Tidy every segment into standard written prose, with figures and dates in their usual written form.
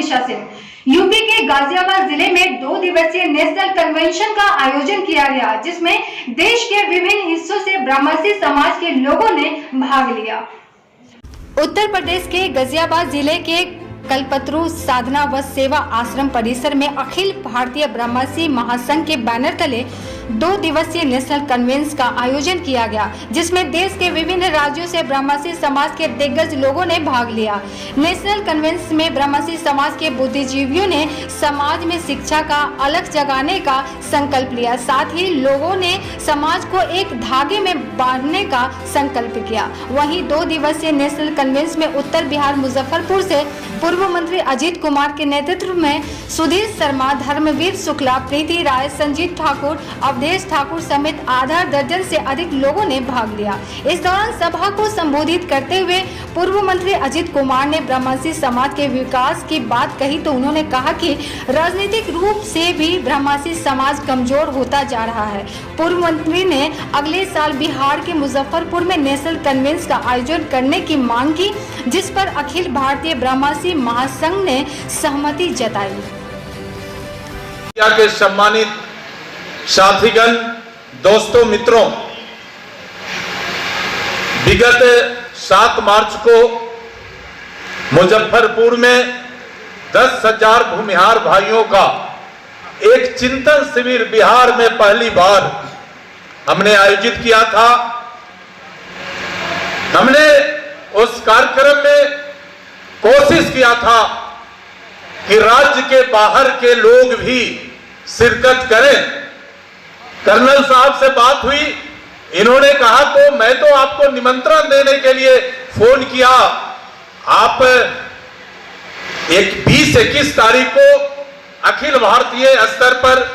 दिशा से यूपी के गाजियाबाद जिले में 2 दिवसीय नेशनल कन्वेंशन का आयोजन किया गया, जिसमें देश के विभिन्न हिस्सों से ब्रह्मसी समाज के लोगों ने भाग लिया। उत्तर प्रदेश के गाजियाबाद जिले के कल्पतरु साधना व सेवा आश्रम परिसर में अखिल भारतीय ब्रह्मसी महासंघ के बैनर तले 2 दिवसीय नेशनल कन्वेंशन का आयोजन किया गया, जिसमें देश के विभिन्न राज्यों से ब्रह्मसी समाज के दिग्गज लोगों ने भाग लिया। नेशनल कन्वेंशन में ब्रह्मसी समाज के बुद्धिजीवियों ने समाज में शिक्षा का अलग जगाने का संकल्प लिया। साथ ही लोगों ने समाज को एक धागे में बांधने का संकल्प किया। वहीं 2 दिवसीय नेशनल कन्वेंशन में उत्तर बिहार मुजफ्फरपुर से पूर्व मंत्री अजीत कुमार के नेतृत्व में सुधीर शर्मा, धर्मवीर शुक्ला, प्रीति राय, संजीत ठाकुर, अवधेश ठाकुर समेत आधा दर्जन से अधिक लोगों ने भाग लिया। इस दौरान सभा को संबोधित करते हुए पूर्व मंत्री अजीत कुमार ने ब्रह्मसी समाज के विकास की बात कही तो उन्होंने कहा कि राजनीतिक रूप से भी ब्रह्मसी समाज कमजोर होता जा रहा है। पूर्व मंत्री ने अगले साल बिहार के मुजफ्फरपुर में नेशनल कन्वेंशन का आयोजन करने की मांग की, जिस पर अखिल भारतीय ब्रह्मसी महासंघ ने सहमति जताई। के सम्मानित साथीगण, दोस्तों, मित्रों, विगत 7 मार्च को मुजफ्फरपुर में 10,000 भूमिहार भाइयों का एक चिंतन शिविर बिहार में पहली बार हमने आयोजित किया था। हमने उस कार्यक्रम में कोशिश किया था कि राज्य के बाहर के लोग भी शिरकत करें। कर्नल साहब से बात हुई, इन्होंने कहा तो मैं तो आपको निमंत्रण देने के लिए फोन किया, आप 20-21 तारीख को अखिल भारतीय स्तर पर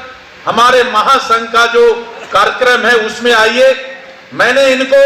हमारे महासंघ का जो कार्यक्रम है उसमें आइए। मैंने इनको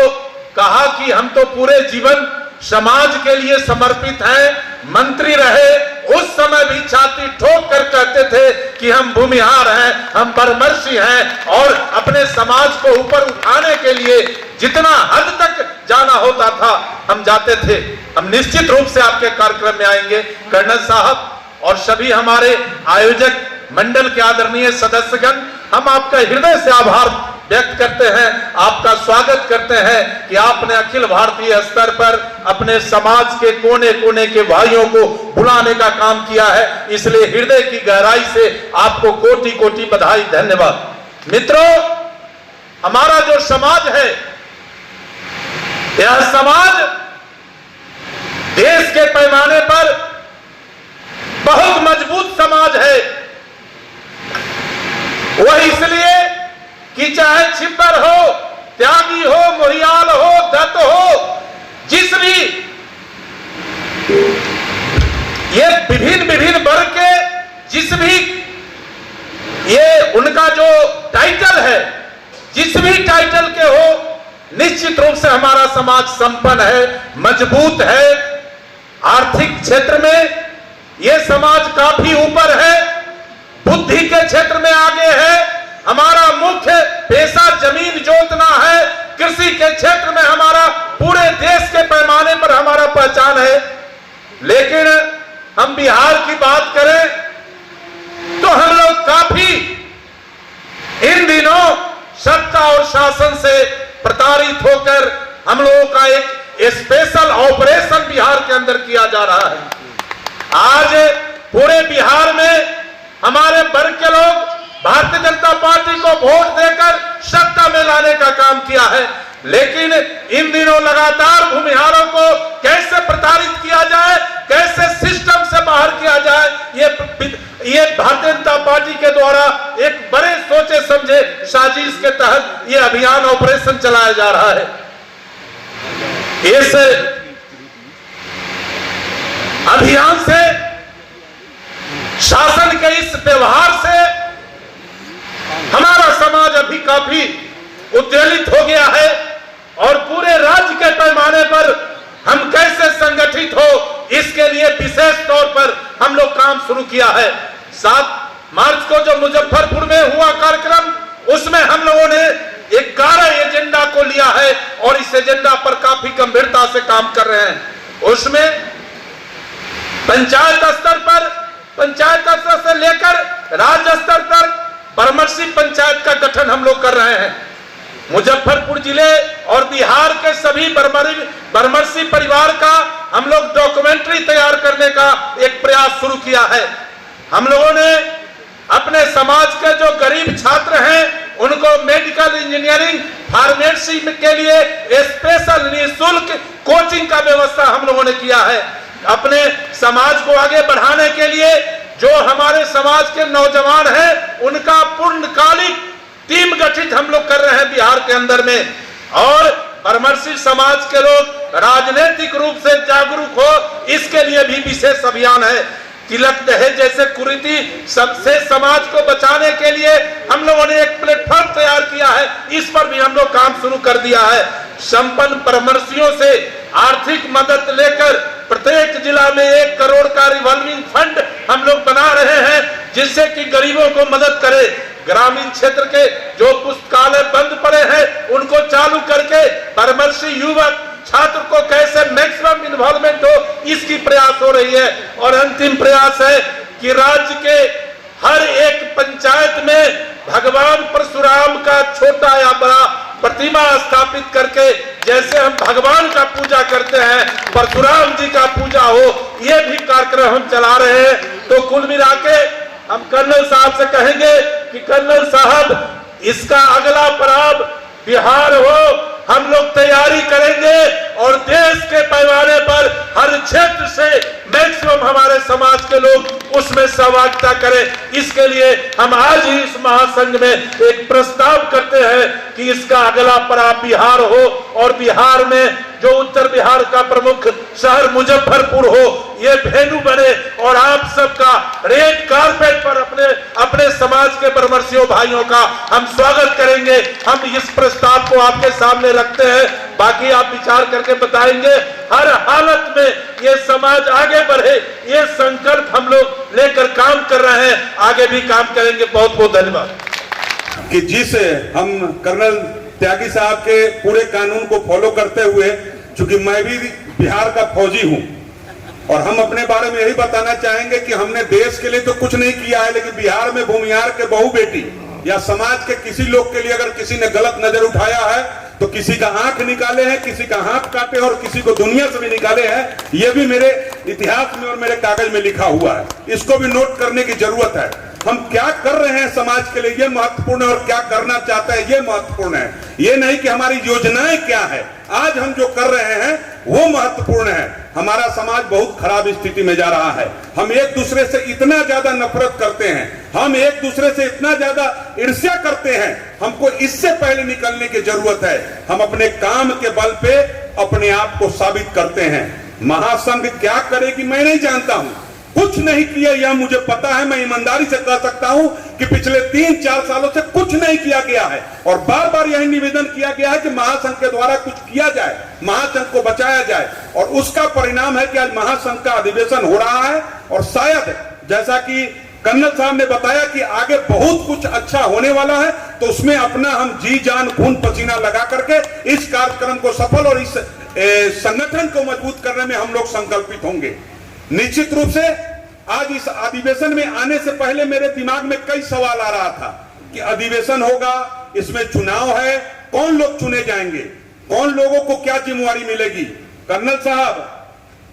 कहा कि हम तो पूरे जीवन समाज के लिए समर्पित हैं। मंत्री रहे उस समय भी छाती ठोक कर कहते थे कि हम भूमिहार हैं, हम ब्रह्मसी हैं, और अपने समाज को ऊपर उठाने के लिए जितना हद तक जाना होता था हम जाते थे। हम निश्चित रूप से आपके कार्यक्रम में आएंगे। कर्नल साहब और सभी हमारे आयोजक मंडल के आदरणीय सदस्यगण, हम आपका हृदय से आभार व्यक्त करते हैं, आपका स्वागत करते हैं कि आपने अखिल भारतीय स्तर पर अपने समाज के कोने कोने के भाइयों को बुलाने का काम किया है। इसलिए हृदय की गहराई से आपको कोटि कोटि बधाई, धन्यवाद। मित्रों, हमारा जो समाज है, यह समाज देश के पैमाने पर बहुत मजबूत समाज है। वह इसलिए कि चाहे छिपर हो, त्यागी हो, मोहियाल हो, दत्त हो, जिस भी ये विभिन्न वर्ग के जिस भी ये उनका जो टाइटल है, जिस भी टाइटल के हो, निश्चित रूप से हमारा समाज संपन्न है, मजबूत है। आर्थिक क्षेत्र में ये समाज काफी ऊपर है, बुद्धि के क्षेत्र में आगे है। हमारा मुख्य पेशा जमीन जोतना है। कृषि के क्षेत्र में हमारा पूरे देश के पैमाने पर हमारा पहचान है। लेकिन हम बिहार की बात करें तो हम लोग काफी इन दिनों सत्ता और शासन से प्रताड़ित होकर हम लोगों का एक स्पेशल ऑपरेशन बिहार के अंदर किया जा रहा है। आज पूरे बिहार में हमारे वर्ग के लोग भारतीय जनता पार्टी को वोट देकर सत्ता में लाने का काम किया है। लेकिन इन दिनों लगातार भूमिहारों को कैसे प्रताड़ित किया जाए, कैसे सिस्टम से बाहर किया जाए, ये भारतीय जनता पार्टी के द्वारा एक बड़े सोचे समझे साजिश के तहत ये अभियान ऑपरेशन चलाया जा रहा है। इस अभियान से, शासन के इस व्यवहार से हमारा समाज अभी काफी उद्वेलित हो गया है और पूरे राज्य के पैमाने पर हम कैसे संगठित हो, इसके लिए विशेष तौर पर हम लोग काम शुरू किया है। 7 मार्च को जो मुजफ्फरपुर में हुआ कार्यक्रम, उसमें हम लोगों ने एक 11 एजेंडा को लिया है और इस एजेंडा पर काफी गंभीरता से काम कर रहे हैं। उसमें पंचायत स्तर पर पंचायत स्तर से लेकर राज्य स्तर तक परामर्शी पंचायत का गठन हम लोग कर रहे हैं। मुजफ्फरपुर जिले और बिहार के सभी परामर्शी परिवार का हम लोग डॉक्यूमेंट्री तैयार करने का एक प्रयास शुरू किया है। हम लोगों ने अपने समाज के जो गरीब छात्र हैं उनको मेडिकल इंजीनियरिंग फार्मेसी के लिए स्पेशल निःशुल्क कोचिंग का व्यवस्था हम लोगों ने किया है। अपने समाज को आगे बढ़ाने के लिए जो हमारे समाज के नौजवान हैं उनका पूर्णकालिक टीम गठित हम लोग कर रहे हैं बिहार के अंदर में। और परामर्शी समाज के लोग राजनीतिक रूप से जागरूक हो इसके लिए भी विशेष अभियान है। तिलक दहेज जैसे कुरीति सबसे समाज को बचाने के लिए हम लोगों ने एक प्लेटफॉर्म तैयार किया है, इस पर भी हम लोग काम शुरू कर दिया है। संपन्न परामर्शियों से आर्थिक मदद लेकर प्रत्येक जिला में 1 करोड़ का रिवॉल्विंग फंड हम लोग बना रहे हैं जिससे कि गरीबों को मदद करे। ग्रामीण क्षेत्र के जो पुस्तकालय बंद पड़े हैं उनको चालू करके परामर्शी युवक छात्र को कैसे मैक्सिमम इन्वॉल्वमेंट हो इसकी प्रयास हो रही है। और अंतिम प्रयास है कि राज्य के हर एक पंचायत में भगवान परशुराम का छोटा या बड़ा प्रतिमा स्थापित करके जैसे हम भगवान का पूजा करते हैं परशुराम जी का पूजा हो, ये भी कार्यक्रम हम चला रहे हैं। तो कुल मिला के हम कर्नल साहब से कहेंगे कि कर्नल साहब इसका अगला पड़ाव बिहार हो, हम लोग तैयारी करेंगे और देश के पैमाने पर हर क्षेत्र से मैक्सिमम हमारे समाज के लोग उसमें सहभागिता करें। इसके लिए हम आज ही इस महासंघ में एक प्रस्ताव करते हैं कि इसका अगला पड़ाव बिहार हो और बिहार में जो उत्तर बिहार का प्रमुख शहर मुजफ्फरपुर हो ये वेन्यू बने और आप सबका रेड कारपेट पर अपने समाज के परामर्शियों भाइयों का हम स्वागत करेंगे। हम इस प्रस्ताव को आपके सामने रखते हैं, बाकी आप विचार करके बताएंगे। हर हालत में ये समाज आगे बढ़े ये संकल्प हम लोग लेकर काम कर रहे हैं, आगे भी काम करेंगे। बहुत बहुत धन्यवाद। कि जिस हम कर्नल त्यागी साहब के पूरे कानून को फॉलो करते हुए, चूंकि मैं भी बिहार का फौजी हूं और हम अपने बारे में यही बताना चाहेंगे कि हमने देश के लिए तो कुछ नहीं किया है, लेकिन बिहार में भूमिहार के बहू बेटी या समाज के किसी लोग के लिए अगर किसी ने गलत नजर उठाया है तो किसी का आंख निकाले हैं, किसी का हाथ काटे और किसी को दुनिया से भी निकाले हैं। ये भी मेरे इतिहास में और मेरे कागज में लिखा हुआ है, इसको भी नोट करने की जरूरत है। हम क्या कर रहे हैं समाज के लिए ये महत्वपूर्ण है और क्या करना चाहते हैं ये महत्वपूर्ण है। ये नहीं कि हमारी योजनाएं क्या है, आज हम जो कर रहे हैं वो महत्वपूर्ण है। हमारा समाज बहुत खराब स्थिति में जा रहा है। हम एक दूसरे से इतना ज्यादा नफरत करते हैं, हम एक दूसरे से इतना ज्यादा ईर्ष्या करते हैं। हमको इससे पहले निकलने की जरूरत है। हम अपने काम के बल पे अपने आप को साबित करते हैं। महासंघ क्या करेगी मैं नहीं जानता हूं, कुछ नहीं किया यह मुझे पता है। मैं ईमानदारी से कह सकता हूं कि पिछले 3-4 सालों से कुछ नहीं किया गया है और बार बार यही निवेदन किया गया है कि महासंघ के द्वारा कुछ किया जाए, महासंघ को बचाया जाए। और उसका परिणाम है कि आज महासंघ का अधिवेशन हो रहा है और शायद जैसा कि कर्नल साहब ने बताया कि आगे बहुत कुछ अच्छा होने वाला है, तो उसमें अपना हम जी जान खून पसीना लगा करके इस कार्यक्रम को सफल और इस संगठन को मजबूत करने में हम लोग संकल्पित होंगे। निश्चित रूप से आज इस अधिवेशन में आने से पहले मेरे दिमाग में कई सवाल आ रहा था कि अधिवेशन होगा, इसमें चुनाव है, कौन लोग चुने जाएंगे, कौन लोगों को क्या जिम्मेवारी मिलेगी। कर्नल साहब,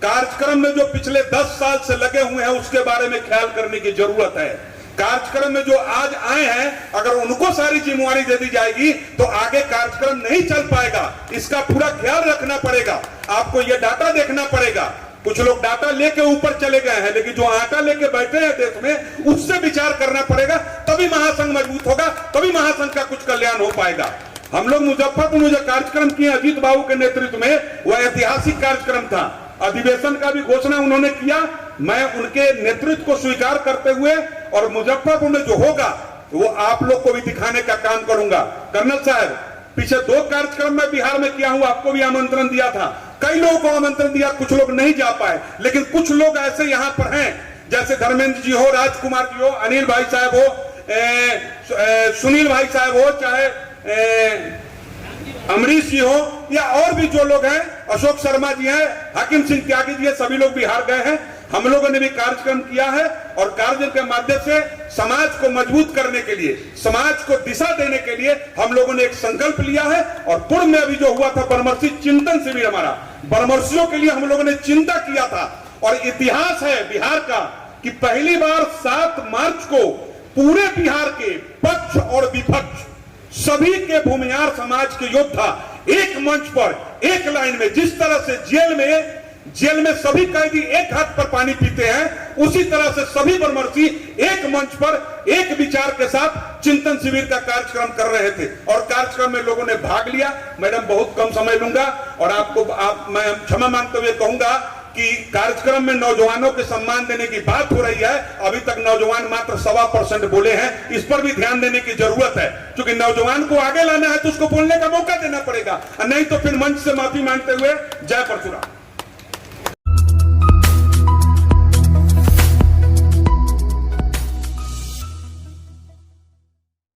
कार्यक्रम में जो पिछले 10 साल से लगे हुए हैं उसके बारे में ख्याल करने की जरूरत है। कार्यक्रम में जो आज आए हैं अगर उनको सारी जिम्मेवारी दे दी जाएगी तो आगे कार्यक्रम नहीं चल पाएगा। इसका पूरा ख्याल रखना पड़ेगा, आपको यह डाटा देखना पड़ेगा। कुछ लोग डाटा लेके ऊपर चले गए हैं, लेकिन जो आटा लेके बैठे हैं देश में उससे विचार करना पड़ेगा, तभी महासंघ मजबूत होगा, तभी महासंघ का कुछ कल्याण हो पाएगा। हम लोग मुजफ्फरपुर में जो कार्यक्रम किए अजीत बाबू के नेतृत्व में, वह ऐतिहासिक कार्यक्रम था। अधिवेशन का भी घोषणा उन्होंने किया, मैं उनके नेतृत्व को स्वीकार करते हुए और मुजफ्फरपुर में जो होगा वो आप लोग को भी दिखाने का काम करूंगा। कर्नल साहब, पीछे 2 कार्यक्रम में बिहार में किया हूं, आपको भी आमंत्रण दिया था, कई लोगों को आमंत्रण दिया, कुछ लोग नहीं जा पाए, लेकिन कुछ लोग ऐसे यहां पर हैं जैसे धर्मेंद्र जी हो, राजकुमार जी हो, अनिल भाई साहब हो, सुनील भाई साहब हो, चाहे अमरीश जी हो या और भी जो लोग हैं, अशोक शर्मा जी हैं, हाकिम सिंह त्यागी जी, सभी लोग बिहार गए हैं। हम लोगों ने भी कार्यक्रम किया है और कार्यक्रम के माध्यम से समाज को मजबूत करने के लिए, समाज को दिशा देने के लिए हम लोगों ने एक संकल्प लिया है। और पूर्व में अभी जो हुआ था बरमर्सी चिंतन शिविर, हमारा बरमर्सियों के लिए हम लोगों ने चिंता किया था। और इतिहास है बिहार का कि पहली बार 7 मार्च को पूरे बिहार के पक्ष और विपक्ष सभी के भूमिहार समाज के योद्धा एक मंच पर, एक लाइन में, जिस तरह से जेल में सभी कैदी एक हाथ पर पानी पीते हैं, उसी तरह से सभी बरमर्सी एक मंच पर एक विचार के साथ चिंतन शिविर का कार्यक्रम कर रहे थे। और कार्यक्रम में लोगों ने भाग लिया। मैडम, बहुत कम समय लूंगा और मैं क्षमा मांगते हुए कहूंगा कि कार्यक्रम में नौजवानों के सम्मान देने की बात हो रही है। अभी तक नौजवान मात्र 1.25% बोले हैं। इस पर भी ध्यान देने की जरूरत है, क्योंकि नौजवान को आगे लाना है तो उसको बोलने का मौका देना पड़ेगा, नहीं तो फिर मंच से माफी मांगते हुए जय परशुराम।